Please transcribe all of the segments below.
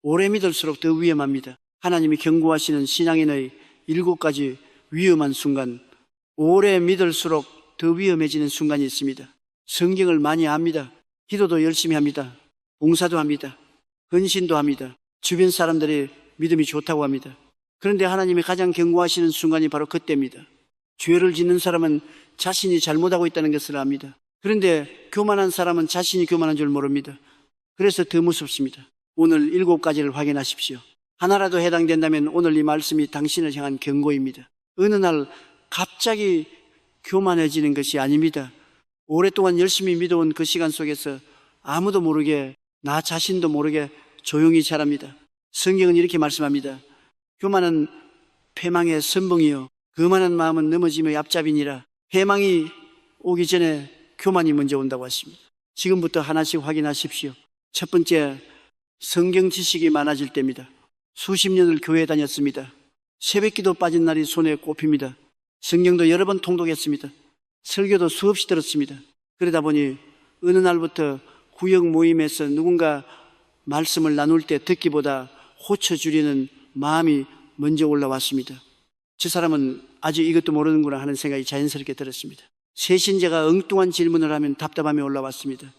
오래 믿을수록 더 위험합니다. 하나님이 경고하시는 신앙인의 7가지 위험한 순간, 오래 믿을수록 더 위험해지는 순간이 있습니다. 성경을 많이 압니다. 기도도 열심히 합니다. 봉사도 합니다. 헌신도 합니다. 주변 사람들이 믿음이 좋다고 합니다. 그런데 하나님이 가장 경고하시는 순간이 바로 그때입니다. 죄를 짓는 사람은 자신이 잘못하고 있다는 것을 압니다. 그런데 교만한 사람은 자신이 교만한 줄 모릅니다. 그래서 더 무섭습니다. 오늘 7가지를 확인하십시오. 하나라도 해당된다면 오늘 이 말씀이 당신을 향한 경고입니다. 어느 날 갑자기 교만해지는 것이 아닙니다. 오랫동안 열심히 믿어온 그 시간 속에서 아무도 모르게, 나 자신도 모르게 조용히 자랍니다. 성경은 이렇게 말씀합니다. 교만은 패망의 선봉이요 거만한 마음은 넘어짐의 앞잡이니라. 패망이 오기 전에 교만이 먼저 온다고 하십니다. 지금부터 하나씩 확인하십시오. 첫 번째, 성경 지식이 많아질 때입니다. 수십 년을 교회에 다녔습니다. 새벽기도 빠진 날이 손에 꼽힙니다. 성경도 여러 번 통독했습니다. 설교도 수없이 들었습니다. 그러다 보니 어느 날부터 구역 모임에서 누군가 말씀을 나눌 때 듣기보다 호쳐주려는 마음이 먼저 올라왔습니다. 저 사람은 아직 이것도 모르는구나 하는 생각이 자연스럽게 들었습니다. 새신자가 엉뚱한 질문을 하면 답답함이 올라왔습니다.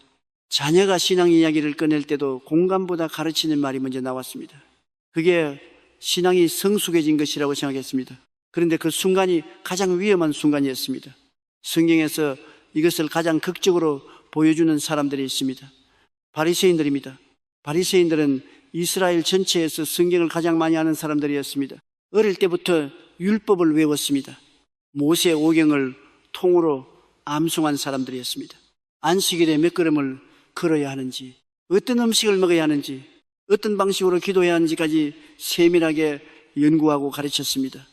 자녀가 신앙 이야기를 꺼낼 때도 공감보다 가르치는 말이 먼저 나왔습니다. 그게 신앙이 성숙해진 것이라고 생각했습니다. 그런데 그 순간이 가장 위험한 순간이었습니다. 성경에서 이것을 가장 극적으로 보여주는 사람들이 있습니다. 바리새인들입니다. 바리새인들은 이스라엘 전체에서 성경을 가장 많이 아는 사람들이었습니다. 어릴 때부터 율법을 외웠습니다. 모세 오경을 통으로 암송한 사람들이었습니다. 안식일에 몇 걸음을 걸어야 하는지, 어떤 음식을 먹어야 하는지, 어떤 방식으로 기도해야 하는지까지 세밀하게 연구하고 가르쳤습니다.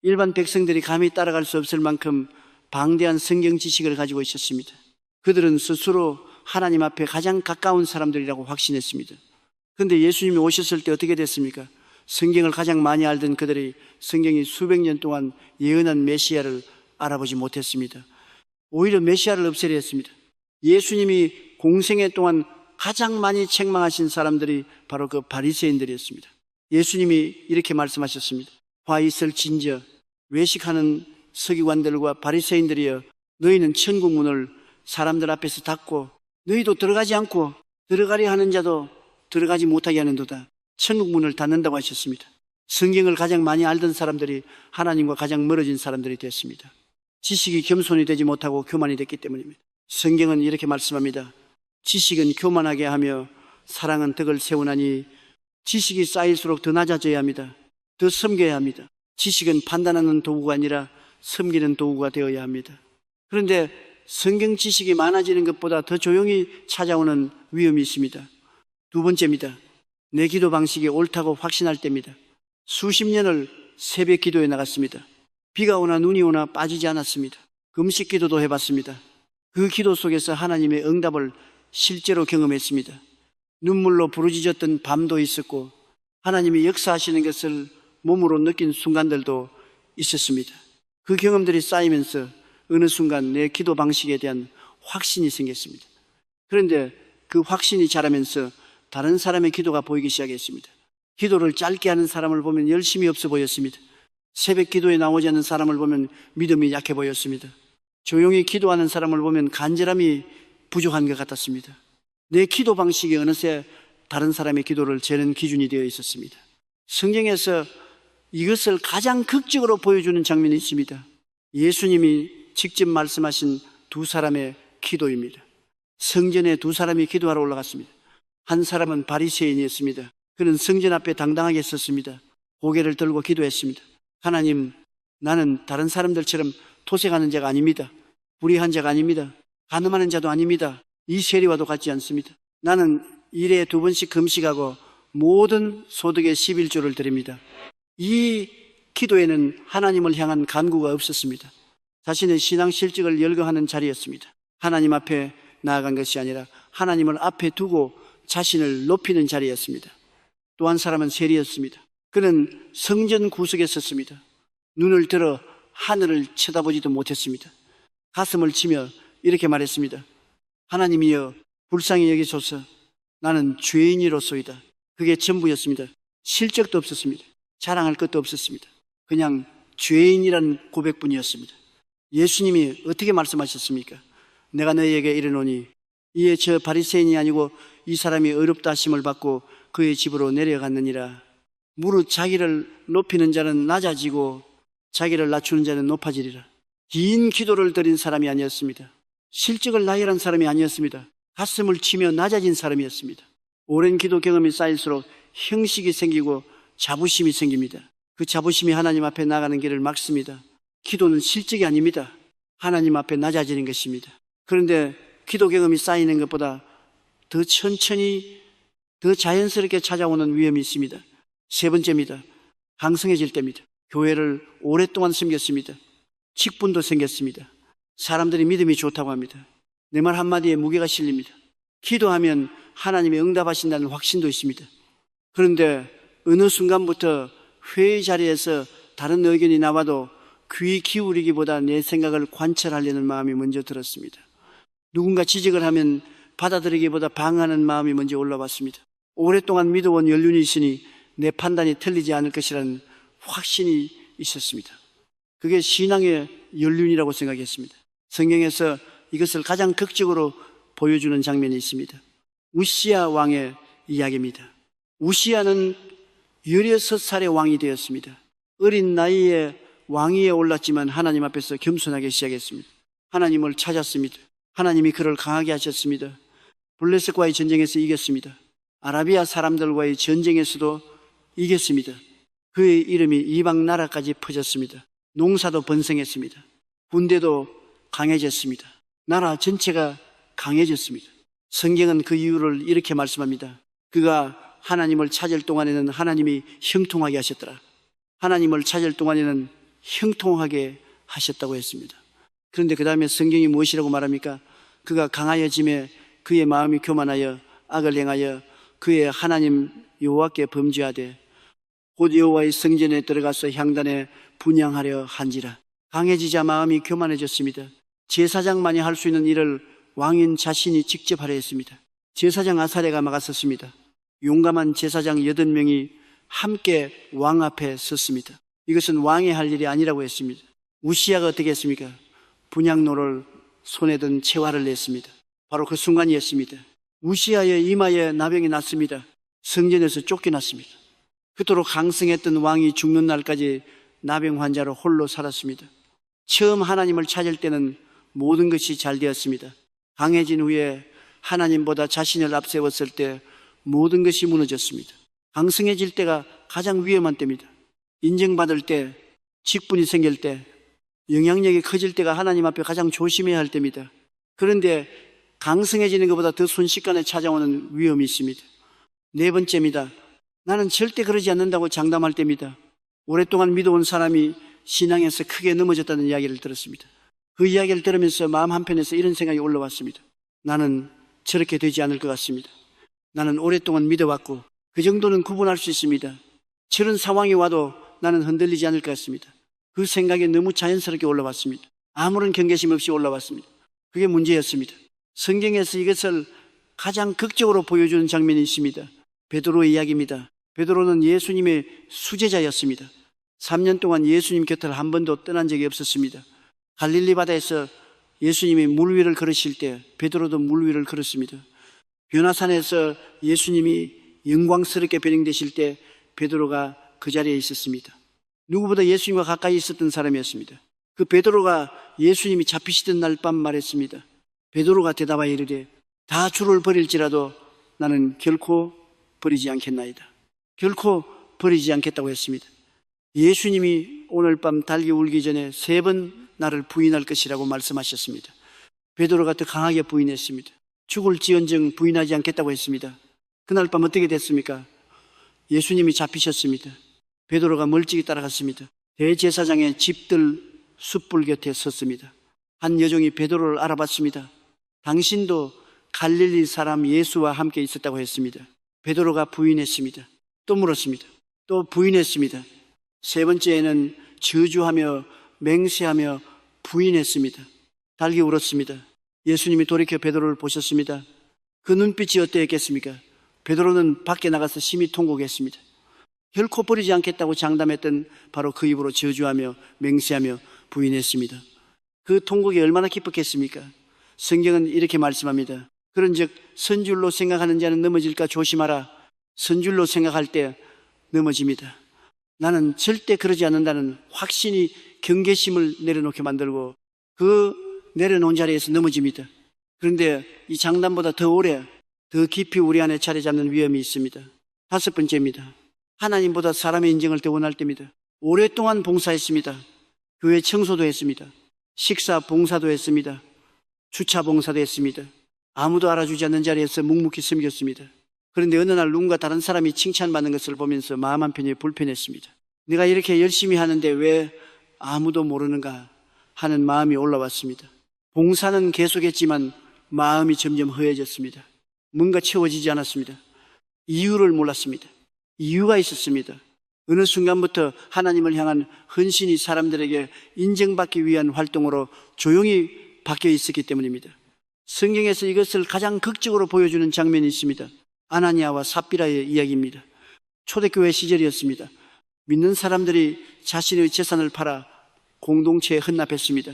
일반 백성들이 감히 따라갈 수 없을 만큼 방대한 성경 지식을 가지고 있었습니다. 그들은 스스로 하나님 앞에 가장 가까운 사람들이라고 확신했습니다. 그런데 예수님이 오셨을 때 어떻게 됐습니까? 성경을 가장 많이 알던 그들이 성경이 수백 년 동안 예언한 메시아를 알아보지 못했습니다. 오히려 메시아를 없애려 했습니다. 예수님이 공생애 동안 가장 많이 책망하신 사람들이 바로 그 바리새인들이었습니다. 예수님이 이렇게 말씀하셨습니다. 화 있을 진저 외식하는 서기관들과 바리새인들이여, 너희는 천국 문을 사람들 앞에서 닫고 너희도 들어가지 않고 들어가려 하는 자도 들어가지 못하게 하는도다. 천국 문을 닫는다고 하셨습니다. 성경을 가장 많이 알던 사람들이 하나님과 가장 멀어진 사람들이 됐습니다. 지식이 겸손이 되지 못하고 교만이 됐기 때문입니다. 성경은 이렇게 말씀합니다. 지식은 교만하게 하며 사랑은 덕을 세우나니, 지식이 쌓일수록 더 낮아져야 합니다. 더 섬겨야 합니다. 지식은 판단하는 도구가 아니라 섬기는 도구가 되어야 합니다. 그런데 성경 지식이 많아지는 것보다 더 조용히 찾아오는 위험이 있습니다. 두 번째입니다. 내 기도 방식이 옳다고 확신할 때입니다. 수십 년을 새벽 기도에 나갔습니다. 비가 오나 눈이 오나 빠지지 않았습니다. 금식 기도도 해봤습니다. 그 기도 속에서 하나님의 응답을 실제로 경험했습니다. 눈물로 부르짖었던 밤도 있었고 하나님이 역사하시는 것을 몸으로 느낀 순간들도 있었습니다. 그 경험들이 쌓이면서 어느 순간 내 기도 방식에 대한 확신이 생겼습니다. 그런데 그 확신이 자라면서 다른 사람의 기도가 보이기 시작했습니다. 기도를 짧게 하는 사람을 보면 열심이 없어 보였습니다. 새벽 기도에 나오지 않는 사람을 보면 믿음이 약해 보였습니다. 조용히 기도하는 사람을 보면 간절함이 부족한 것 같았습니다. 내 기도 방식이 어느새 다른 사람의 기도를 재는 기준이 되어 있었습니다. 성경에서 이것을 가장 극적으로 보여주는 장면이 있습니다. 예수님이 직접 말씀하신 두 사람의 기도입니다. 성전에 두 사람이 기도하러 올라갔습니다. 한 사람은 바리새인이었습니다. 그는 성전 앞에 당당하게 섰습니다. 고개를 들고 기도했습니다. 하나님, 나는 다른 사람들처럼 토색하는 자가 아닙니다. 불의한 자가 아닙니다. 간음하는 자도 아닙니다. 이 세리와도 같지 않습니다. 나는 일에 2번씩 금식하고 모든 소득의 11조를 드립니다. 이 기도에는 하나님을 향한 간구가 없었습니다. 자신의 신앙 실직을 열거하는 자리였습니다. 하나님 앞에 나아간 것이 아니라 하나님을 앞에 두고 자신을 높이는 자리였습니다. 또 한 사람은 세리였습니다. 그는 성전 구석에 섰습니다. 눈을 들어 하늘을 쳐다보지도 못했습니다. 가슴을 치며 이렇게 말했습니다. 하나님이여 불쌍히 여기소서. 나는 죄인이로소이다. 그게 전부였습니다. 실적도 없었습니다. 자랑할 것도 없었습니다. 그냥 죄인이란 고백뿐이었습니다. 예수님이 어떻게 말씀하셨습니까? 내가 너희에게 이르노니 이에 저 바리새인이 아니고 이 사람이 의롭다 하심을 받고 그의 집으로 내려갔느니라. 무릇 자기를 높이는 자는 낮아지고 자기를 낮추는 자는 높아지리라. 긴 기도를 드린 사람이 아니었습니다. 실적을 나열한 사람이 아니었습니다. 가슴을 치며 낮아진 사람이었습니다. 오랜 기도 경험이 쌓일수록 형식이 생기고 자부심이 생깁니다. 그 자부심이 하나님 앞에 나가는 길을 막습니다. 기도는 실적이 아닙니다. 하나님 앞에 낮아지는 것입니다. 그런데 기도 경험이 쌓이는 것보다 더 천천히 더 자연스럽게 찾아오는 위험이 있습니다. 세 번째입니다. 강성해질 때입니다. 교회를 오랫동안 섬겼습니다. 직분도 생겼습니다. 사람들이 믿음이 좋다고 합니다. 내 말 한마디에 무게가 실립니다. 기도하면 하나님이 응답하신다는 확신도 있습니다. 그런데 어느 순간부터 회의 자리에서 다른 의견이 나와도 귀 기울이기보다 내 생각을 관찰하려는 마음이 먼저 들었습니다. 누군가 지적을 하면 받아들이기보다 방어하는 마음이 먼저 올라왔습니다. 오랫동안 믿어온 연륜이 있으니 내 판단이 틀리지 않을 것이라는 확신이 있었습니다. 그게 신앙의 연륜이라고 생각했습니다. 성경에서 이것을 가장 극적으로 보여주는 장면이 있습니다. 우시야 왕의 이야기입니다. 우시야는 16살의 왕이 되었습니다. 어린 나이에 왕위에 올랐지만 하나님 앞에서 겸손하게 시작했습니다. 하나님을 찾았습니다. 하나님이 그를 강하게 하셨습니다. 블레셋과의 전쟁에서 이겼습니다. 아라비아 사람들과의 전쟁에서도 이겼습니다. 그의 이름이 이방 나라까지 퍼졌습니다. 농사도 번성했습니다. 군대도 강해졌습니다. 나라 전체가 강해졌습니다. 성경은 그 이유를 이렇게 말씀합니다. 그가 하나님을 찾을 동안에는 하나님이 형통하게 하셨더라. 하나님을 찾을 동안에는 형통하게 하셨다고 했습니다. 그런데 그 다음에 성경이 무엇이라고 말합니까? 그가 강하여짐에 그의 마음이 교만하여 악을 행하여 그의 하나님 여호와께 범죄하되 곧 여호와의 성전에 들어가서 향단에 분향하려 한지라. 강해지자 마음이 교만해졌습니다. 제사장만이 할 수 있는 일을 왕인 자신이 직접 하려 했습니다. 제사장 아사랴가 막았었습니다. 용감한 제사장 8명이 함께 왕 앞에 섰습니다. 이것은 왕이 할 일이 아니라고 했습니다. 우시야가 어떻게 했습니까? 분향로를 손에 든 채화를 냈습니다. 바로 그 순간이었습니다. 우시야의 이마에 나병이 났습니다. 성전에서 쫓겨났습니다. 그토록 강성했던 왕이 죽는 날까지 나병 환자로 홀로 살았습니다. 처음 하나님을 찾을 때는 모든 것이 잘 되었습니다. 강해진 후에 하나님보다 자신을 앞세웠을 때 모든 것이 무너졌습니다. 강성해질 때가 가장 위험한 때입니다. 인정받을 때, 직분이 생길 때, 영향력이 커질 때가 하나님 앞에 가장 조심해야 할 때입니다. 그런데 강성해지는 것보다 더 순식간에 찾아오는 위험이 있습니다. 네 번째입니다. 나는 절대 그러지 않는다고 장담할 때입니다. 오랫동안 믿어온 사람이 신앙에서 크게 넘어졌다는 이야기를 들었습니다. 그 이야기를 들으면서 마음 한편에서 이런 생각이 올라왔습니다. 나는 저렇게 되지 않을 것 같습니다. 나는 오랫동안 믿어왔고 그 정도는 구분할 수 있습니다. 저런 상황이 와도 나는 흔들리지 않을 것 같습니다. 그 생각이 너무 자연스럽게 올라왔습니다. 아무런 경계심 없이 올라왔습니다. 그게 문제였습니다. 성경에서 이것을 가장 극적으로 보여주는 장면이 있습니다. 베드로의 이야기입니다. 베드로는 예수님의 수제자였습니다. 3년 동안 예수님 곁을 한 번도 떠난 적이 없었습니다. 갈릴리 바다에서 예수님이 물 위를 걸으실 때 베드로도 물 위를 걸었습니다. 변화산에서 예수님이 영광스럽게 변형되실 때 베드로가 그 자리에 있었습니다. 누구보다 예수님과 가까이 있었던 사람이었습니다. 그 베드로가 예수님이 잡히시던 날 밤 말했습니다. 베드로가 대답하여 이르되 다 주를 버릴지라도 나는 결코 버리지 않겠나이다. 결코 버리지 않겠다고 했습니다. 예수님이 오늘 밤 달기 울기 전에 3번 나를 부인할 것이라고 말씀하셨습니다. 베드로가 더 강하게 부인했습니다. 죽을지언정 부인하지 않겠다고 했습니다. 그날 밤 어떻게 됐습니까? 예수님이 잡히셨습니다. 베드로가 멀찍이 따라갔습니다. 대제사장의 집들 숯불 곁에 섰습니다. 한 여종이 베드로를 알아봤습니다. 당신도 갈릴리 사람 예수와 함께 있었다고 했습니다. 베드로가 부인했습니다. 또 물었습니다. 또 부인했습니다. 세 번째에는 저주하며 맹세하며 부인했습니다. 달기 울었습니다. 예수님이 돌이켜 베드로를 보셨습니다. 그 눈빛이 어떠했겠습니까? 베드로는 밖에 나가서 심히 통곡했습니다. 결코 버리지 않겠다고 장담했던 바로 그 입으로 저주하며 맹세하며 부인했습니다. 그 통곡이 얼마나 기뻤겠습니까? 성경은 이렇게 말씀합니다. 그런즉 선줄로 생각하는 자는 넘어질까 조심하라. 선줄로 생각할 때 넘어집니다. 나는 절대 그러지 않는다는 확신이 경계심을 내려놓게 만들고 그 내려놓은 자리에서 넘어집니다. 그런데 이 장담보다 더 오래 더 깊이 우리 안에 자리 잡는 위험이 있습니다. 5번째입니다. 하나님보다 사람의 인정을 더 원할 때입니다. 오랫동안 봉사했습니다. 교회 청소도 했습니다. 식사 봉사도 했습니다. 주차 봉사도 했습니다. 아무도 알아주지 않는 자리에서 묵묵히 섬겼습니다. 그런데 어느 날 누군가 다른 사람이 칭찬받는 것을 보면서 마음 한편이 불편했습니다. 내가 이렇게 열심히 하는데 왜 아무도 모르는가 하는 마음이 올라왔습니다. 봉사는 계속했지만 마음이 점점 허해졌습니다. 뭔가 채워지지 않았습니다. 이유를 몰랐습니다. 이유가 있었습니다. 어느 순간부터 하나님을 향한 헌신이 사람들에게 인정받기 위한 활동으로 조용히 바뀌어 있었기 때문입니다. 성경에서 이것을 가장 극적으로 보여주는 장면이 있습니다. 아나니아와 삽비라의 이야기입니다. 초대교회 시절이었습니다. 믿는 사람들이 자신의 재산을 팔아 공동체에 헌납했습니다.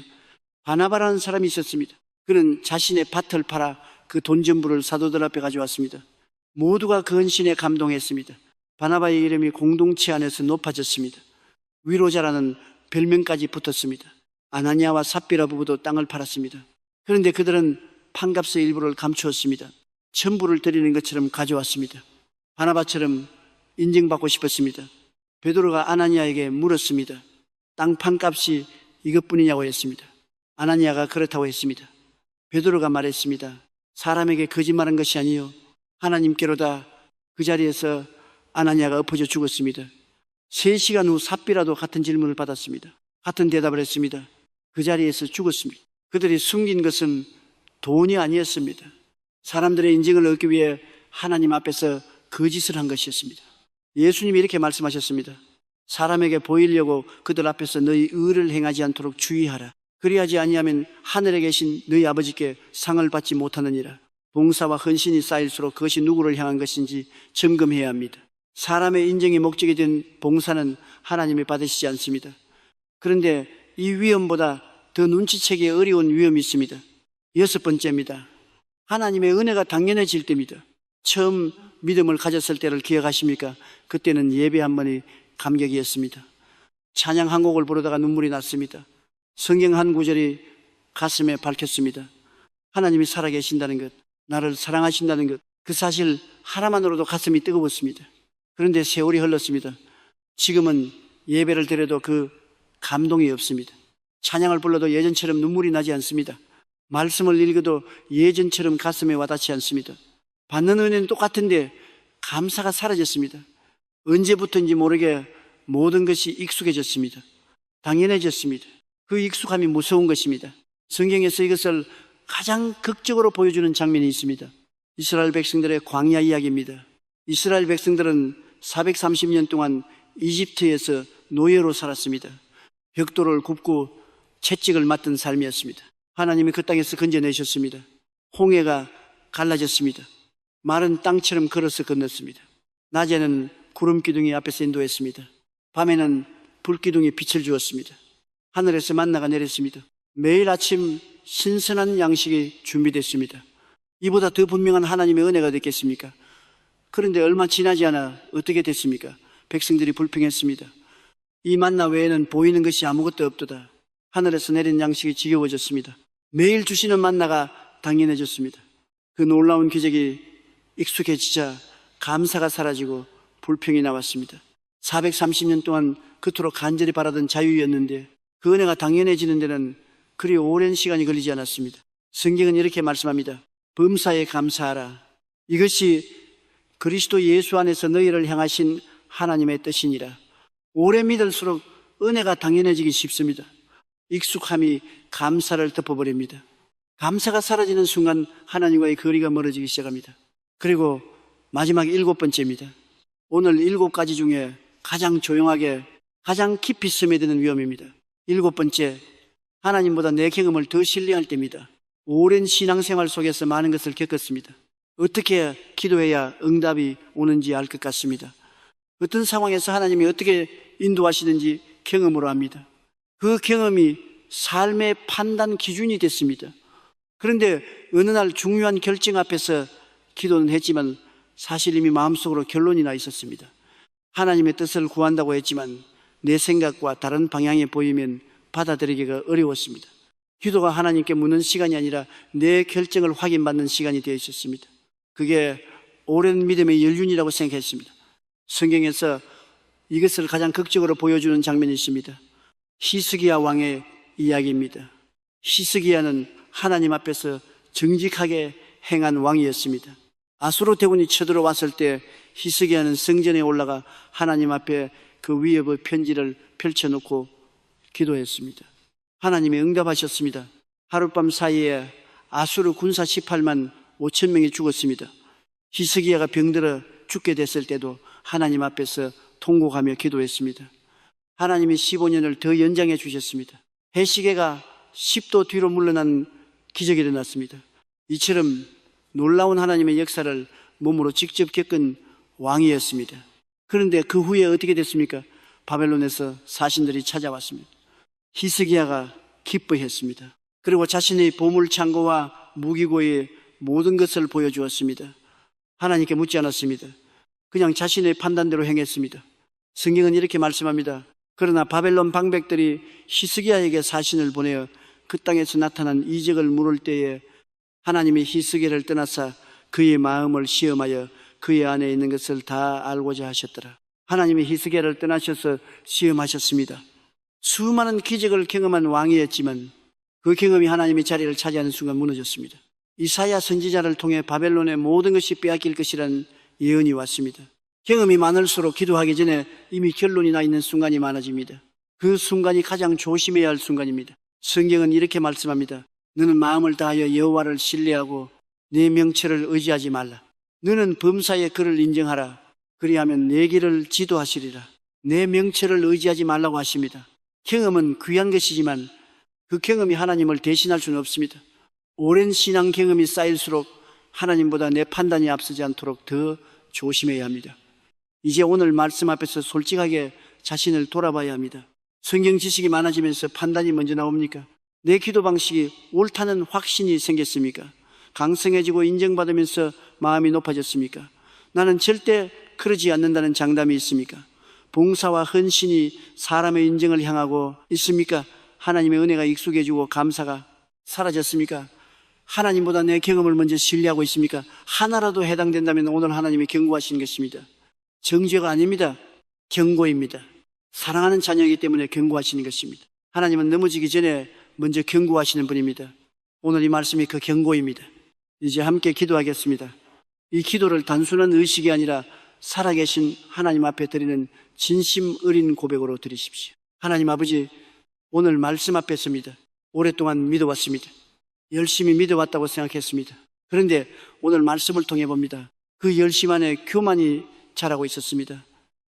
바나바라는 사람이 있었습니다. 그는 자신의 밭을 팔아 그 돈 전부를 사도들 앞에 가져왔습니다. 모두가 그 헌신에 감동했습니다. 바나바의 이름이 공동체 안에서 높아졌습니다. 위로자라는 별명까지 붙었습니다. 아나니아와 삽비라 부부도 땅을 팔았습니다. 그런데 그들은 판값의 일부를 감추었습니다. 전부를 드리는 것처럼 가져왔습니다. 바나바처럼 인정받고 싶었습니다. 베드로가 아나니아에게 물었습니다. 땅 판값이 이것뿐이냐고 했습니다. 아나니아가 그렇다고 했습니다. 베드로가 말했습니다. 사람에게 거짓말한 것이 아니요 하나님께로다. 그 자리에서 아나니아가 엎어져 죽었습니다. 3시간 후 삽비라도 같은 질문을 받았습니다. 같은 대답을 했습니다. 그 자리에서 죽었습니다. 그들이 숨긴 것은 돈이 아니었습니다. 사람들의 인정을 얻기 위해 하나님 앞에서 거짓을 한 것이었습니다. 예수님이 이렇게 말씀하셨습니다. 사람에게 보이려고 그들 앞에서 너희 의를 행하지 않도록 주의하라. 그리하지 아니하면 하늘에 계신 너희 아버지께 상을 받지 못하느니라. 봉사와 헌신이 쌓일수록 그것이 누구를 향한 것인지 점검해야 합니다. 사람의 인정이 목적이 된 봉사는 하나님이 받으시지 않습니다. 그런데 이 위험보다 더 눈치채기 어려운 위험이 있습니다. 6번째입니다. 하나님의 은혜가 당연해질 때입니다. 처음 믿음을 가졌을 때를 기억하십니까? 그때는 예배 한 번이 감격이었습니다. 찬양 한 곡을 부르다가 눈물이 났습니다. 성경 한 구절이 가슴에 밝혔습니다. 하나님이 살아계신다는 것, 나를 사랑하신다는 것, 그 사실 하나만으로도 가슴이 뜨거웠습니다. 그런데 세월이 흘렀습니다. 지금은 예배를 드려도 그 감동이 없습니다. 찬양을 불러도 예전처럼 눈물이 나지 않습니다. 말씀을 읽어도 예전처럼 가슴에 와닿지 않습니다. 받는 은혜는 똑같은데 감사가 사라졌습니다. 언제부터인지 모르게 모든 것이 익숙해졌습니다. 당연해졌습니다. 그 익숙함이 무서운 것입니다. 성경에서 이것을 가장 극적으로 보여주는 장면이 있습니다. 이스라엘 백성들의 광야 이야기입니다. 이스라엘 백성들은 430년 동안 이집트에서 노예로 살았습니다. 벽돌을 굽고 채찍을 맞던 삶이었습니다. 하나님이 그 땅에서 건져내셨습니다. 홍해가 갈라졌습니다. 마른 땅처럼 걸어서 건넜습니다. 낮에는 구름 기둥이 앞에서 인도했습니다. 밤에는 불 기둥이 빛을 주었습니다. 하늘에서 만나가 내렸습니다. 매일 아침 신선한 양식이 준비됐습니다. 이보다 더 분명한 하나님의 은혜가 됐겠습니까? 그런데 얼마 지나지 않아 어떻게 됐습니까? 백성들이 불평했습니다. 이 만나 외에는 보이는 것이 아무것도 없도다. 하늘에서 내린 양식이 지겨워졌습니다. 매일 주시는 만나가 당연해졌습니다. 그 놀라운 기적이 익숙해지자 감사가 사라지고 불평이 나왔습니다. 430년 동안 그토록 간절히 바라던 자유였는데 그 은혜가 당연해지는 데는 그리 오랜 시간이 걸리지 않았습니다. 성경은 이렇게 말씀합니다. 범사에 감사하라. 이것이 그리스도 예수 안에서 너희를 향하신 하나님의 뜻이니라. 오래 믿을수록 은혜가 당연해지기 쉽습니다. 익숙함이 감사를 덮어버립니다. 감사가 사라지는 순간 하나님과의 거리가 멀어지기 시작합니다. 그리고 마지막 7번째입니다. 오늘 7가지 중에 가장 조용하게 가장 깊이 스며드는 위험입니다. 7번째, 하나님보다 내 경험을 더 신뢰할 때입니다. 오랜 신앙생활 속에서 많은 것을 겪었습니다. 어떻게 기도해야 응답이 오는지 알 것 같습니다. 어떤 상황에서 하나님이 어떻게 인도하시는지 경험으로 합니다. 그 경험이 삶의 판단 기준이 됐습니다. 그런데 어느 날 중요한 결정 앞에서 기도는 했지만 사실 이미 마음속으로 결론이 나 있었습니다. 하나님의 뜻을 구한다고 했지만 내 생각과 다른 방향에 보이면 받아들이기가 어려웠습니다. 기도가 하나님께 묻는 시간이 아니라 내 결정을 확인받는 시간이 되어 있었습니다. 그게 오랜 믿음의 연륜이라고 생각했습니다. 성경에서 이것을 가장 극적으로 보여주는 장면이 있습니다. 히스기야 왕의 이야기입니다. 히스기야는 하나님 앞에서 정직하게 행한 왕이었습니다. 아수르 대군이 쳐들어왔을 때 히스기야는 성전에 올라가 하나님 앞에 그 위협의 편지를 펼쳐놓고 기도했습니다. 하나님이 응답하셨습니다. 하룻밤 사이에 아수르 군사 18만 5천 명이 죽었습니다. 히스기야가 병들어 죽게 됐을 때도 하나님 앞에서 통곡하며 기도했습니다. 하나님이 15년을 더 연장해 주셨습니다. 해시계가 10도 뒤로 물러난 기적이 일어났습니다. 이처럼 놀라운 하나님의 역사를 몸으로 직접 겪은 왕이었습니다. 그런데 그 후에 어떻게 됐습니까? 바벨론에서 사신들이 찾아왔습니다. 히스기야가 기뻐했습니다. 그리고 자신의 보물창고와 무기고의 모든 것을 보여주었습니다. 하나님께 묻지 않았습니다. 그냥 자신의 판단대로 행했습니다. 성경은 이렇게 말씀합니다. 그러나 바벨론 방백들이 히스기야에게 사신을 보내어 그 땅에서 나타난 이적을 물을 때에 하나님이 히스기야를 떠나사 그의 마음을 시험하여 그의 안에 있는 것을 다 알고자 하셨더라. 하나님이 히스기야를 떠나셔서 시험하셨습니다. 수많은 기적을 경험한 왕이었지만 그 경험이 하나님의 자리를 차지하는 순간 무너졌습니다. 이사야 선지자를 통해 바벨론의 모든 것이 빼앗길 것이라는 예언이 왔습니다. 경험이 많을수록 기도하기 전에 이미 결론이 나 있는 순간이 많아집니다. 그 순간이 가장 조심해야 할 순간입니다. 성경은 이렇게 말씀합니다. 너는 마음을 다하여 여호와를 신뢰하고 내 명철을 의지하지 말라. 너는 범사에 그를 인정하라. 그리하면 내 길을 지도하시리라. 내 명철을 의지하지 말라고 하십니다. 경험은 귀한 것이지만 그 경험이 하나님을 대신할 수는 없습니다. 오랜 신앙 경험이 쌓일수록 하나님보다 내 판단이 앞서지 않도록 더 조심해야 합니다. 이제 오늘 말씀 앞에서 솔직하게 자신을 돌아봐야 합니다. 성경 지식이 많아지면서 판단이 먼저 나옵니까? 내 기도 방식이 옳다는 확신이 생겼습니까? 강성해지고 인정받으면서 마음이 높아졌습니까? 나는 절대 그러지 않는다는 장담이 있습니까? 봉사와 헌신이 사람의 인정을 향하고 있습니까? 하나님의 은혜가 익숙해지고 감사가 사라졌습니까? 하나님보다 내 경험을 먼저 신뢰하고 있습니까? 하나라도 해당된다면 오늘 하나님이 경고하시는 것입니다. 정죄가 아닙니다. 경고입니다. 사랑하는 자녀이기 때문에 경고하시는 것입니다. 하나님은 넘어지기 전에 먼저 경고하시는 분입니다. 오늘 이 말씀이 그 경고입니다. 이제 함께 기도하겠습니다. 이 기도를 단순한 의식이 아니라 살아계신 하나님 앞에 드리는 진심 어린 고백으로 드리십시오. 하나님 아버지, 오늘 말씀 앞에 섭니다. 오랫동안 믿어왔습니다. 열심히 믿어왔다고 생각했습니다. 그런데 오늘 말씀을 통해 봅니다. 그 열심 안에 교만이 자라고 있었습니다.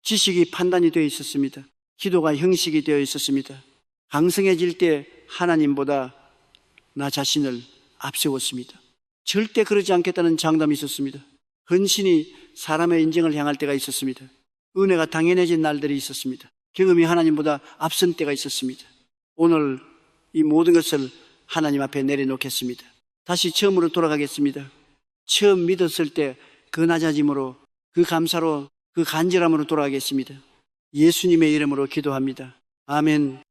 지식이 판단이 되어 있었습니다. 기도가 형식이 되어 있었습니다. 강성해질 때 하나님보다 나 자신을 앞세웠습니다. 절대 그러지 않겠다는 장담이 있었습니다. 헌신이 사람의 인정을 향할 때가 있었습니다. 은혜가 당연해진 날들이 있었습니다. 경험이 하나님보다 앞선 때가 있었습니다. 오늘 이 모든 것을 하나님 앞에 내려놓겠습니다. 다시 처음으로 돌아가겠습니다. 처음 믿었을 때 그 낮아짐으로, 그 감사로, 그 간절함으로 돌아가겠습니다. 예수님의 이름으로 기도합니다. 아멘.